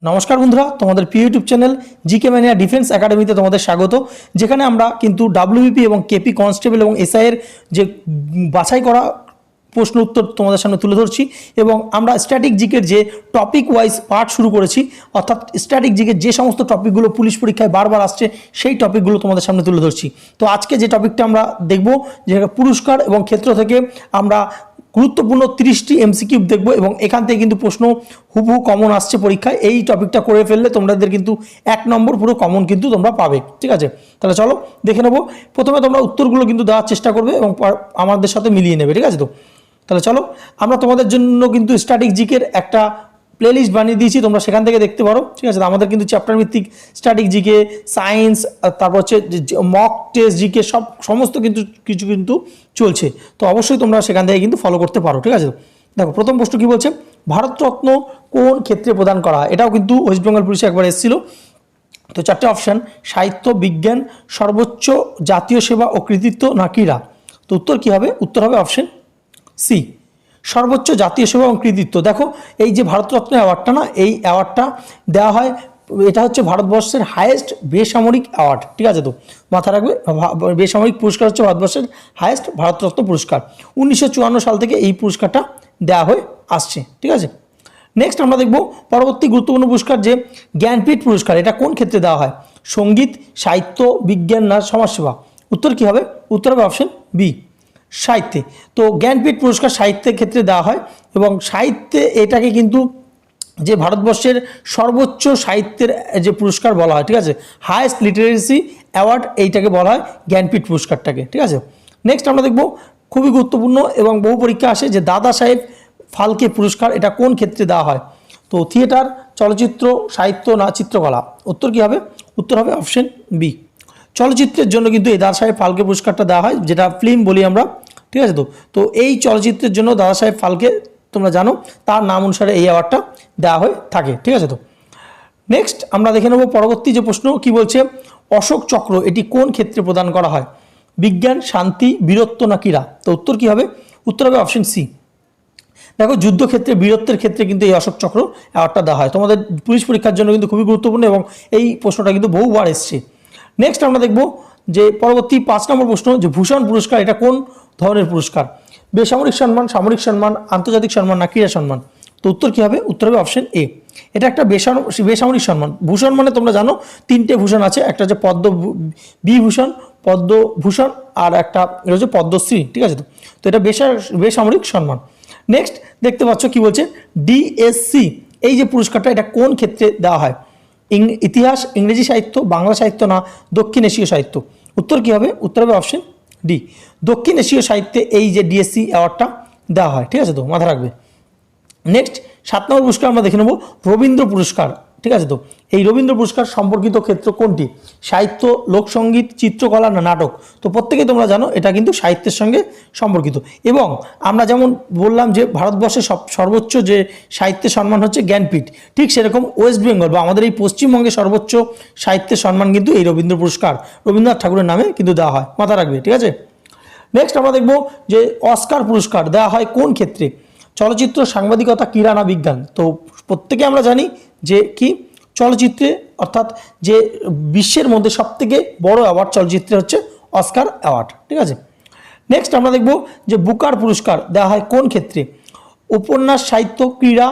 নমস্কার বন্ধুরা, তোমাদের প্রিয় YouTube channel GK mania defence একাডেমিতে তোমাদের স্বাগত। যেখানে আমরা কিন্তু ডাব্লিউবিপি এবং কেপি কনস্টেবল এবং এসআই এর যে বাছাই করা প্রশ্ন উত্তর তোমাদের সামনে তুলে ধরছি এবং আমরা স্ট্যাটিক জিকের যে টপিক ওয়াইজ পার্ট শুরু করেছি, অর্থাৎ স্ট্যাটিক জিকের যে সমস্ত টপিকগুলো পুলিশ পরীক্ষায় বারবার আসছে সেই টপিকগুলো তোমাদের সামনে তুলে ধরছি। তো আজকে যে টপিকটা আমরা দেখব, যে পুরস্কার এবং ক্ষেত্র থেকে আমরা গুরুত্বপূর্ণ 30টি এমসিকিউ দেখব এবং এখান থেকে কিন্তু প্রশ্ন হুবহু কমন আসছে পরীক্ষায়। এই টপিকটা করে ফেললে তোমাদের কিন্তু 1 নম্বর পুরো কমন কিন্তু তোমরা পাবে। ঠিক আছে, তাহলে চলো দেখে নেবো। প্রথমে তোমরা উত্তরগুলো কিন্তু দেওয়ার চেষ্টা করবে এবং আমাদের সাথে মিলিয়ে নেবে। ঠিক আছে, তো তাহলে চলো, আমরা তোমাদের জন্য কিন্তু স্ট্যাটিক জিকের একটা প্লেলিস্ট বানিয়ে দিয়েছি, তোমরা সেখান থেকে দেখতে পারো। ঠিক আছে, আমাদের কিন্তু চ্যাপ্টার ভিত্তিক স্ট্যাটিক জিকে, সায়েন্স, তারপর হচ্ছে মক টেস্ট জিকে সমস্ত কিছু কিন্তু চলছে। তো অবশ্যই তোমরা সেখান থেকে কিন্তু ফলো করতে পারো। ঠিক আছে, দেখো প্রথম প্রশ্ন কি বলছে, ভারতরত্ন কোন ক্ষেত্রে প্রদান করা হয়? এটাও কিন্তু ওয়েস্ট বেঙ্গল পুলিশে একবার এসেছিল। তো 4টে অপশান, সাহিত্য, বিজ্ঞান, সর্বোচ্চ জাতীয় সেবা ও কৃতিত্ব না ক্রীড়া। তো উত্তর কি হবে? উত্তর হবে অপশন সি, সর্বোচ্চ জাতীয় সেবা এবং কৃতিত্ব। দেখো এই যে ভারতরত্ন অ্যাওয়ার্ডটা না, এই অ্যাওয়ার্ডটা দেওয়া হয়, এটা হচ্ছে ভারতবর্ষের হায়েস্ট বেসামরিক অ্যাওয়ার্ড। ঠিক আছে, তো মাথা রাখবে, বেসামরিক পুরস্কার হচ্ছে ভারতবর্ষের হায়েস্ট ভারতরত্ন পুরস্কার। 1954 সাল থেকে এই পুরস্কারটা দেওয়া হয়ে আসছে। ঠিক আছে, নেক্সট আমরা দেখব পরবর্তী গুরুত্বপূর্ণ পুরস্কার, যে জ্ঞানপীঠ পুরস্কার, এটা কোন ক্ষেত্রে দেওয়া হয়? সঙ্গীত, সাহিত্য, বিজ্ঞান না সমাজসেবা? উত্তর কি হবে? উত্তর হবে অপশন বি, সাহিত্যে। তো জ্ঞানপীঠ পুরস্কার সাহিত্যের ক্ষেত্রে দেওয়া হয় এবং সাহিত্যে এটাকে কিন্তু যে ভারতবর্ষের সর্বোচ্চ সাহিত্যের যে পুরস্কার বলা হয়, ঠিক আছে, হায়েস্ট লিটারেসি অ্যাওয়ার্ড, এইটাকে বলা হয় জ্ঞানপীঠ পুরস্কারটাকে। ঠিক আছে, নেক্সট আমরা দেখব খুবই গুরুত্বপূর্ণ এবং বহু পরীক্ষা আসে, যে দাদা সাহেব ফালকে পুরস্কার, এটা কোন ক্ষেত্রে দেওয়া হয়? তো থিয়েটার, চলচ্চিত্র, সাহিত্য না চিত্রকলা? উত্তর কি হবে? উত্তর হবে অপশন বি, চলচ্চিত্রের জন্য কিন্তু এই দাদা সাহেব ফালকে পুরস্কারটা দেওয়া হয়, যেটা ফিল্ম বলি আমরা। ঠিক আছে, তো এই চলচ্চিত্রের জন্য দাদা সাহেব ফালকে, তোমরা জানো, তার নাম অনুসারে এই অ্যাওয়ার্ডটা দেওয়া হয়ে থাকে। ঠিক আছে, তো নেক্সট আমরা দেখে নেব পরবর্তী যে প্রশ্ন কি বলছে, অশোক চক্র এটি কোন ক্ষেত্রে প্রদান করা হয়? বিজ্ঞান, শান্তি, বীরত্ব না ক্রীড়া? তো উত্তর কি হবে? উত্তর হবে অপশন সি। দেখো যুদ্ধক্ষেত্রে, বীরত্বের ক্ষেত্রে কিন্তু এই অশোক চক্র অ্যাওয়ার্ডটা দেওয়া হয়। তোমাদের পুলিশ পরীক্ষার জন্য কিন্তু খুবই গুরুত্বপূর্ণ এবং এই প্রশ্নটা কিন্তু বহুবার এসছে। নেক্সট আমরা দেখব যে পরবর্তী 5 নম্বর প্রশ্ন, যে ভূষণ পুরস্কার এটা কোন ধরনের পুরস্কার? বেসামরিক সম্মান, সামরিক সম্মান, আন্তর্জাতিক সম্মান না ক্রীড়া সম্মান? তো উত্তর কি হবে? উত্তর হবে অপশন এ, এটা একটা বেসামরিক সম্মান। ভূষণ মানে তোমরা জানো 3টে ভূষণ আছে, একটা হচ্ছে পদ্ম বিভূষণ, পদ্মভূষণ আর একটা এটা হচ্ছে পদ্মশ্রী। ঠিক আছে, তো এটা বেসামরিক সম্মান। নেক্সট দেখতে পাচ্ছ কি বলছে, ডিএসসি এই যে পুরস্কারটা, এটা কোন ক্ষেত্রে দেওয়া হয়? ইতিহাস, ইংরেজি সাহিত্য, বাংলা সাহিত্য না দক্ষিণ এশীয় সাহিত্য? উত্তর কি হবে? উত্তর হবে অপশন ডি, দক্ষিণ এশীয় সাহিত্যে এই যে ডিএসসি অ্যাওয়ার্ডটা দেওয়া হয়। ঠিক আছে, তো মাথা রাখবে। নেক্সট 7 নম্বর পুরস্কার আমরা দেখে নেব, রবীন্দ্র পুরস্কার। ঠিক আছে, তো এই রবীন্দ্র পুরস্কার সম্পর্কিত ক্ষেত্র কোনটি? সাহিত্য, লোকসঙ্গীত, চিত্রকলা না নাটক? তো প্রত্যেকেই তোমরা জানো এটা কিন্তু সাহিত্যের সঙ্গে সম্পর্কিত। এবং আমরা যেমন বললাম যে ভারতবর্ষের সর্বোচ্চ যে সাহিত্যের সম্মান হচ্ছে জ্ঞানপীঠ, ঠিক সেরকম ওয়েস্ট বেঙ্গল বা আমাদের এই পশ্চিমবঙ্গে সর্বোচ্চ সাহিত্যের সম্মান কিন্তু এই রবীন্দ্র পুরস্কার, রবীন্দ্রনাথ ঠাকুরের নামে কিন্তু দেওয়া হয়। মাথা রাখবে। ঠিক আছে, নেক্সট আমরা দেখব যে অস্কার পুরস্কার দেওয়া হয় কোন ক্ষেত্রে? চলচ্চিত্র, সাংবাদিকতা, ক্রীড়া না বিজ্ঞান? তো প্রত্যেকে আমরা জানি যে কি, চলচ্চিত্রে, অর্থাৎ যে বিশ্বের মধ্যে সবথেকে বড় অ্যাওয়ার্ড চলচ্চিত্রে হচ্ছে অস্কার অ্যাওয়ার্ড। ঠিক আছে, নেক্সট আমরা দেখব যে বুকার পুরস্কার দেওয়া হয় কোন ক্ষেত্রে? উপন্যাস, সাহিত্য, ক্রীড়া,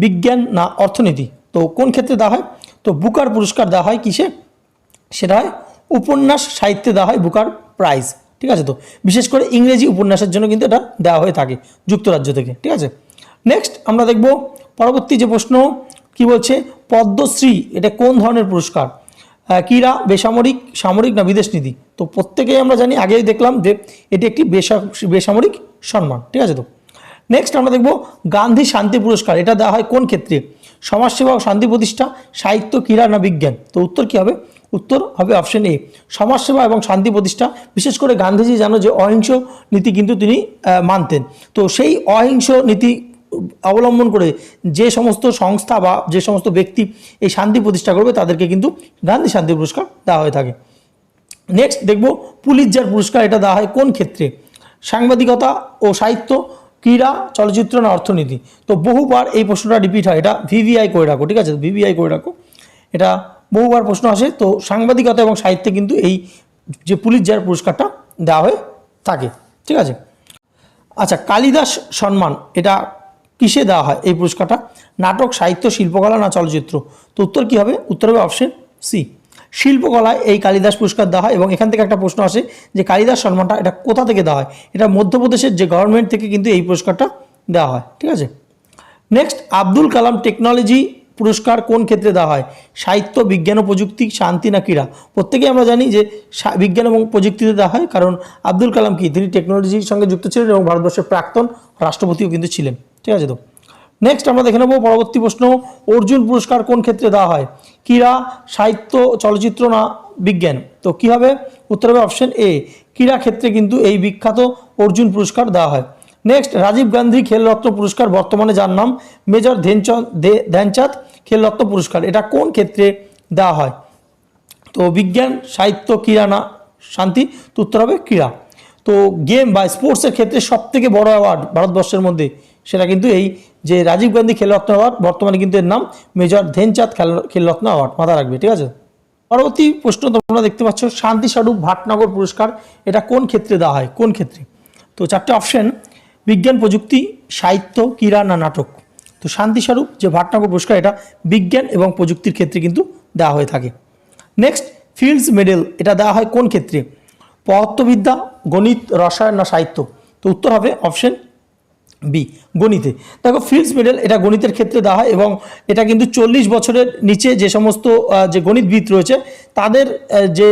বিজ্ঞান না অর্থনীতি? তো কোন ক্ষেত্রে দেওয়া হয়? তো বুকার পুরস্কার দেওয়া হয় কিসে? সেটা হয় উপন্যাস সাহিত্যে দেওয়া হয় বুকার প্রাইজ। ঠিক আছে, তো বিশেষ করে ইংরেজি উপন্যাসের জন্য কিন্তু এটা দেওয়া হয়ে থাকে যুক্তরাজ্য থেকে। ঠিক আছে, নেক্সট আমরা দেখব পরবর্তী যে প্রশ্ন কি বলছে, পদ্মশ্রী এটা কোন ধরনের পুরস্কার? ক্রীড়া, বেসামরিক, সামরিক না বিদেশ নীতি? তো প্রত্যেকেই আমরা জানি, আগেই দেখলাম যে এটি একটি বেসামরিক সম্মান। ঠিক আছে, তো নেক্সট আমরা দেখব গান্ধী শান্তি পুরস্কার, এটা দেওয়া হয় কোন ক্ষেত্রে? সমাজসেবা ও শান্তি প্রতিষ্ঠা, সাহিত্য, ক্রীড়া না বিজ্ঞান? তো উত্তর কি হবে? উত্তর হবে অপশন এ, সমাজসেবা এবং শান্তি প্রতিষ্ঠা। বিশেষ করে গান্ধীজি জানো যে অহিংস নীতি কিন্তু তিনি মানতেন। তো সেই অহিংস নীতি অবলম্বন করে যে সমস্ত সংস্থা বা যে সমস্ত ব্যক্তি এই শান্তি প্রতিষ্ঠা করবে তাদেরকে কিন্তু গান্ধী শান্তি পুরস্কার দেওয়া হয়ে থাকে। নেক্সট দেখব পুলিৎজার পুরস্কার, এটা দেওয়া হয় কোন ক্ষেত্রে? সাংবাদিকতা ও সাহিত্য, ক্রীড়া, চলচ্চিত্র না অর্থনীতি? তো বহুবার এই প্রশ্নটা রিপিট হয়, এটা ভিভিআই করে রাখো, ঠিক আছে, ভিভিআই করে রাখো, এটা বহুবার প্রশ্ন আসে। তো সাংবাদিকতা এবং সাহিত্যে কিন্তু এই যে পুলিৎজার পুরস্কারটা দেওয়া হয়ে থাকে, ঠিক আছে। আচ্ছা, কালিদাস সম্মান এটা কিসে দেওয়া হয় এই পুরস্কারটা? নাটক, সাহিত্য, শিল্পকলা না চলচ্চিত্র? তো উত্তর কী হবে? উত্তর হবে অপশন সি, শিল্পকলায় এই কালিদাস পুরস্কার দেওয়া হয়। এবং এখান থেকে একটা প্রশ্ন আসে যে কালিদাস সম্মানটা এটা কোথা থেকে দেওয়া হয়? এটা মধ্যপ্রদেশের যে গভর্নমেন্ট থেকে কিন্তু এই পুরস্কারটা দেওয়া হয়, ঠিক আছে। নেক্সট, আব্দুল কালাম টেকনোলজি পুরস্কার কোন ক্ষেত্রে দেওয়া হয়? সাহিত্য, বিজ্ঞান ও প্রযুক্তি, শান্তি না ক্রীড়া? প্রত্যেকেই আমরা জানি যে বিজ্ঞান এবং প্রযুক্তিতে দেওয়া হয়, কারণ আব্দুল কালাম কি তিনি টেকনোলজির সঙ্গে যুক্ত ছিলেন এবং ভারতবর্ষের প্রাক্তন রাষ্ট্রপতিও কিন্তু ছিলেন, ঠিক আছে। তো নেক্সট আমরা দেখে নেব পরবর্তী প্রশ্ন, অর্জুন পুরস্কার কোন ক্ষেত্রে দেওয়া হয়? ক্রীড়া, সাহিত্য, চলচ্চিত্র না বিজ্ঞান? তো কী হবে? উত্তর হবে অপশন এ, ক্রীড়া ক্ষেত্রে কিন্তু এই বিখ্যাত অর্জুন পুরস্কার দেওয়া হয়। নেক্সট, রাজীব গান্ধী খেলরত্ন পুরস্কার বর্তমানে যার নাম মেজর ধ্যানচাঁদ খেলরত্ন পুরস্কার, এটা কোন ক্ষেত্রে দেওয়া হয়? তো বিজ্ঞান, সাহিত্য, ক্রীড়া না শান্তি? তো উত্তর হবে ক্রীড়া। তো গেম বা স্পোর্টসের ক্ষেত্রে সবথেকে বড় অ্যাওয়ার্ড ভারতবর্ষের মধ্যে সেটা কিন্তু এই যে রাজীব গান্ধী খেলরত্ন অ্যাওয়ার্ড, বর্তমানে কিন্তু এর নাম মেজর ধ্যানচাঁদ খেলরত্ন অ্যাওয়ার্ড, মাথা রাখবে, ঠিক আছে। পরবর্তী প্রশ্ন তোমরা দেখতে পাচ্ছ, শান্তিস্বরূপ ভাটনগর পুরস্কার এটা কোন ক্ষেত্রে দেওয়া হয়? কোন ক্ষেত্রে? তো চারটে অপশন, বিজ্ঞান, প্রযুক্তি, সাহিত্য, ক্রীড়া না নাটক? তো শান্তিস্বরূপ যে ভাটনগর পুরস্কার এটা বিজ্ঞান এবং প্রযুক্তির ক্ষেত্রে কিন্তু দেওয়া হয়ে থাকে। নেক্সট, ফিল্ডস মেডেল এটা দেওয়া হয় কোন ক্ষেত্রে? পদার্থবিদ্যা, গণিত, রসায়ন না সাহিত্য? তো উত্তর হবে অপশন বি, গণিতে। দেখো, ফিল্ডস মেডেল এটা গণিতের ক্ষেত্রে দেওয়া হয় এবং এটা কিন্তু 40 বছরের নিচে যে সমস্ত যে গণিতবিদ রয়েছে তাদের যে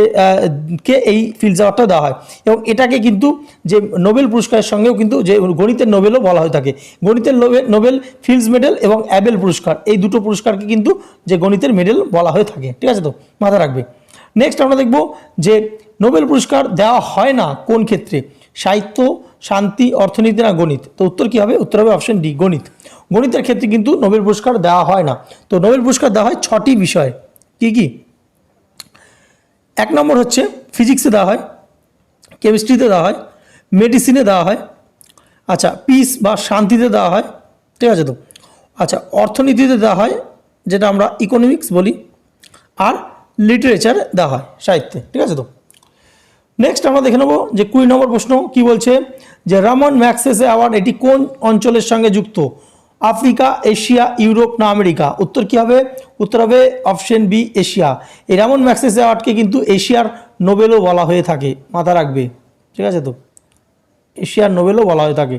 কে এই ফিল্ডস অ্যাওয়ার্ডটা দেওয়া হয়। এবং এটাকে কিন্তু যে নোবেল পুরস্কারের সঙ্গেও কিন্তু যে গণিতের নোবেলও বলা হয়ে থাকে। গণিতের নোবেল, ফিল্ডস মেডেল এবং অ্যাবেল পুরস্কার, এই দুটো পুরস্কারকে কিন্তু যে গণিতের মেডেল বলা হয়ে থাকে, ঠিক আছে, তো মাথা রাখবে। নেক্সট আমরা দেখব যে নোবেল পুরস্কার দেওয়া হয় না কোন ক্ষেত্রে? সাহিত্য, শান্তি, অর্থনীতি না গণিত? তো উত্তর কী হবে? উত্তর হবে অপশন ডি, গণিত। গণিতের ক্ষেত্রে কিন্তু নোবেল পুরস্কার দেওয়া হয় না। তো নোবেল পুরস্কার দেওয়া হয় 6টি বিষয়, কি কি? 1 নম্বর হচ্ছে ফিজিক্সে দেওয়া হয়, কেমিস্ট্রিতে দেওয়া হয়, মেডিসিনে দেওয়া হয়, আচ্ছা পিস বা শান্তিতে দেওয়া হয়, ঠিক আছে। তো আচ্ছা, অর্থনীতিতে দেওয়া হয় যেটা আমরা ইকোনমিক্স বলি, আর লিটারেচারে দেওয়া হয়, সাহিত্যে, ঠিক আছে। তো নেক্সট আমরা দেখে নেব যে 20 নম্বর প্রশ্ন কি বলছে যে রামন ম্যাগসেসে অ্যাওয়ার্ড এটি কোন অঞ্চলের সঙ্গে যুক্ত? আফ্রিকা, এশিয়া, ইউরোপ না আমেরিকা? উত্তর কী হবে? উত্তর হবে অপশন বি, এশিয়া। এই রামন ম্যাগসেসে অ্যাওয়ার্ডকে কিন্তু এশিয়ার নোবেলও বলা হয়ে থাকে, মাথা রাখবে, ঠিক আছে। তো এশিয়ার নোবেলও বলা হয়ে থাকে।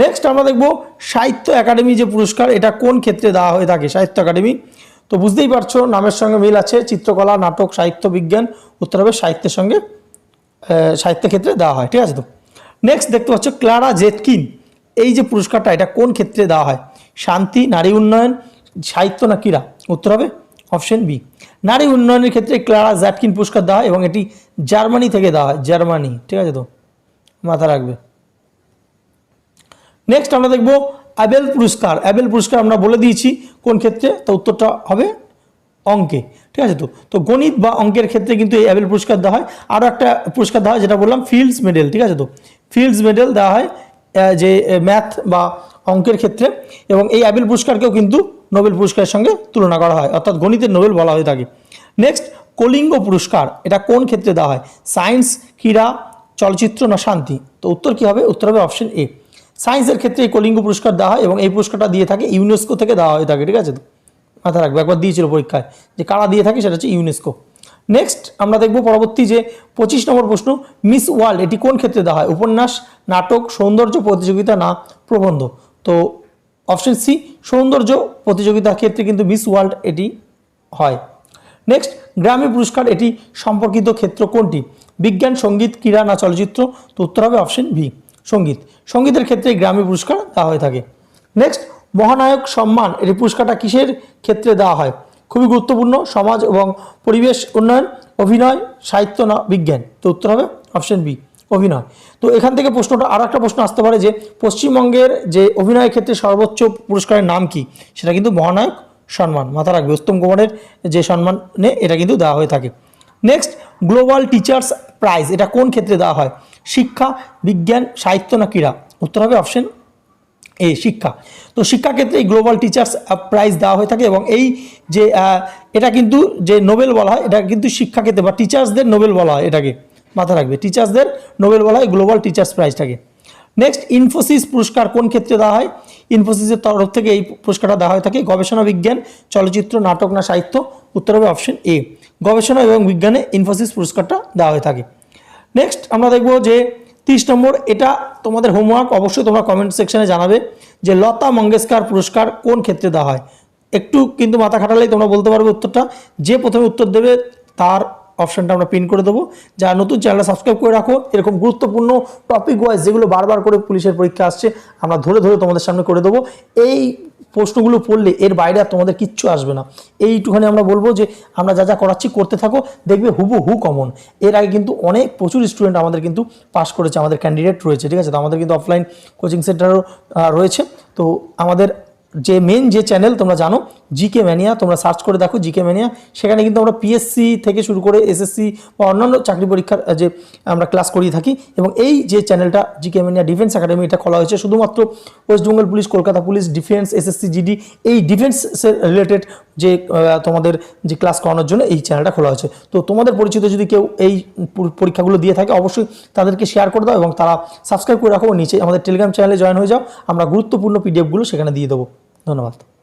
নেক্সট আমরা দেখব সাহিত্য একাডেমি যে পুরস্কার এটা কোন ক্ষেত্রে দেওয়া হয়ে থাকে? সাহিত্য একাডেমি, তো বুঝতেই পারছো নামের সঙ্গে মিল আছে, চিত্রকলা, নাটক, সাহিত্য, বিজ্ঞান? উত্তর হবে সাহিত্যের সঙ্গে, সাহিত্য ক্ষেত্রে দেওয়া হয়, ঠিক আছে। তো নেক্সট দেখতে পাচ্ছ ক্লারা জেটকিন, এই যে পুরস্কারটা এটা কোন ক্ষেত্রে দেওয়া হয়? শান্তি, নারী উন্নয়ন, সাহিত্য না ক্রীড়া? উত্তর হবে অপশন বি, নারী উন্নয়নের ক্ষেত্রে ক্লারা জ্যাটকিন পুরস্কার দেওয়া হয় এবং এটি জার্মানি থেকে দেওয়া হয়, জার্মানি, ঠিক আছে। তো মাথা রাখবে। নেক্সট আমরা দেখব অ্যাবেল পুরস্কার। অ্যাবেল পুরস্কার আমরা বলে দিয়েছি কোন ক্ষেত্রে, তো উত্তরটা হবে অঙ্কে, ঠিক আছে। তো গণিত বা অঙ্কের ক্ষেত্রে কিন্তু এই অ্যাবেল পুরস্কার দেওয়া হয়। আরও একটা পুরস্কার দেওয়া হয় যেটা বললাম ফিল্ডস মেডেল, ঠিক আছে। তো ফিল্ডস মেডেল দেওয়া হয় যে ম্যাথ বা অঙ্কের ক্ষেত্রে, এবং এই অ্যাবেল পুরস্কারকেও কিন্তু নোবেল পুরস্কারের সঙ্গে তুলনা করা হয়, অর্থাৎ গণিতের নোবেল বলা হয়ে থাকে। নেক্সট, কলিঙ্গ পুরস্কার এটা কোন ক্ষেত্রে দেওয়া হয়? সায়েন্স, ক্রীড়া, চলচ্চিত্র না শান্তি? তো উত্তর কী হবে? উত্তর হবে অপশন এ, সায়েন্সের ক্ষেত্রে এই কলিঙ্গ পুরস্কার দেওয়া হয় এবং এই পুরস্কারটা দিয়ে থাকে ইউনেস্কো থেকে দেওয়া হয়ে থাকে, ঠিক আছে। তো মাথা রাখবে, একবার দিয়েছিল পরীক্ষায় যে কারা দিয়ে থাকে, সেটা হচ্ছে ইউনেস্কো। নেক্সট আমরা দেখব পরবর্তী যে 25 নম্বর প্রশ্ন, মিস ওয়ার্ল্ড এটি কোন ক্ষেত্রে দেওয়া হয়? উপন্যাস, নাটক, সৌন্দর্য প্রতিযোগিতা না প্রবন্ধ? তো অপশন সি, সৌন্দর্য প্রতিযোগিতার ক্ষেত্রে কিন্তু মিস ওয়ার্ল্ড এটি হয়। নেক্সট, গ্র্যামি পুরস্কার এটি সম্পর্কিত ক্ষেত্র কোনটি? বিজ্ঞান, সঙ্গীত, ক্রীড়া না চলচ্চিত্র? তো উত্তর হবে অপশন বি, সঙ্গীত। সঙ্গীতের ক্ষেত্রে গ্র্যামি পুরস্কার দেওয়া হয়ে থাকে। নেক্সট, মহানায়ক সম্মান এই পুরস্কারটা কিসের ক্ষেত্রে দেওয়া হয়? খুবই গুরুত্বপূর্ণ, সমাজ এবং পরিবেশ উন্নয়ন, অভিনয়, সাহিত্য না বিজ্ঞান? তো উত্তর হবে অপশন বি, অভিনয়। তো এখান থেকে প্রশ্নটা আর একটা প্রশ্ন আসতে পারে যে পশ্চিমবঙ্গের যে অভিনয়ের ক্ষেত্রে সর্বোচ্চ পুরস্কারের নাম কি? সেটা কিন্তু মহানায়ক সম্মান, মাথা রাখবে। উত্তম কুমারের যে সম্মানে এটা কিন্তু দেওয়া হয়ে থাকে। নেক্সট, গ্লোবাল টিচার্স প্রাইজ এটা কোন ক্ষেত্রে দেওয়া হয়? শিক্ষা, বিজ্ঞান, সাহিত্য না ক্রীড়া? উত্তর হবে অপশন শিক্ষা। তো শিক্ষাক্ষেত্রে এই গ্লোবাল টিচার্স প্রাইজ দেওয়া হয়ে থাকে এবং এই যে এটা কিন্তু যে নোবেল বলা হয়, এটা কিন্তু শিক্ষাক্ষেত্রে বা টিচার্সদের নোবেল বলা হয়, এটাকে মাথায় রাখবে, টিচার্সদের নোবেল বলা হয় গ্লোবাল টিচার্স প্রাইজটাকে। নেক্সট, ইনফোসিস পুরস্কার কোন ক্ষেত্রে দেওয়া হয়? ইনফোসিসের তরফ থেকে এই পুরস্কারটা দেওয়া হয়ে থাকে গবেষণা, বিজ্ঞান, চলচ্চিত্র, নাটক না সাহিত্য? উত্তর হবে অপশন এ, গবেষণা এবং বিজ্ঞানে ইনফোসিস পুরস্কারটা দেওয়া হয়ে থাকে। নেক্সট আমরা দেখব যে 30 নম্বর, এটা তোমাদের হোমওয়ার্ক, অবশ্যই তোমরা কমেন্ট সেকশনে জানাবে যে লতা মঙ্গেশকর পুরস্কার কোন ক্ষেত্রে দেওয়া হয়। একটু কিন্তু মাথা খাটালেই তোমরা বলতে পারবে উত্তরটা। যে প্রথমে উত্তর দেবে তার অপশনটা আমরা পিন করে দেবো। যারা নতুন চ্যানেলটা সাবস্ক্রাইব করে রাখো, এরকম গুরুত্বপূর্ণ টপিক ওয়াইজ যেগুলো বারবার করে পুলিশের পরীক্ষা আসছে আমরা ধরে ধরে তোমাদের সামনে করে দেবো। এই প্রশ্নগুলো পড়লে এর বাইরে আর তোমাদের কিচ্ছু আসবে না। এইটুখানি আমরা বলবো যে আমরা যা যা করাচ্ছি করতে থাকো, দেখবে হুবহু কমন। এর আগে কিন্তু প্রচুর স্টুডেন্ট আমাদের কিন্তু পাস করেছে, আমাদের ক্যান্ডিডেট রয়েছে, ঠিক আছে। তো আমাদের কিন্তু অফলাইন কোচিং সেন্টারও রয়েছে। তো আমাদের যে মেন যে চ্যানেল তোমরা জানো জিকে ম্যানিয়া, তোমরা সার্চ করে দেখো জিকে ম্যানিয়া, সেখানে কিন্তু আমরা পিএসসি থেকে শুরু করে এসএসসি বা অন্যান্য চাকরি পরীক্ষার যে আমরা ক্লাস করিয়ে থাকি। এবং এই যে চ্যানেলটা জিকে ম্যানিয়া ডিফেন্স একাডেমি, এটা খোলা হয়েছে শুধুমাত্র West Bengal police, Kolkata police, defence, SSC GD, এই ডিফেন্সের রিলেটেড যে তোমাদের যে ক্লাস করানোর জন্য এই চ্যানেলটা খোলা হয়েছে। তো তোমাদের পরিচিত যদি কেউ এই পরীক্ষাগুলো দিয়ে থাকে অবশ্যই তাদেরকে শেয়ার করে দাও এবং তারা সাবস্ক্রাইব করে রাখো। নিচে আমাদের টেলিগ্রাম চ্যানেলে জয়েন হয়ে যাও, আমরা গুরুত্বপূর্ণ পিডিএফগুলো সেখানে দিয়ে দেবো। ধন্যবাদ।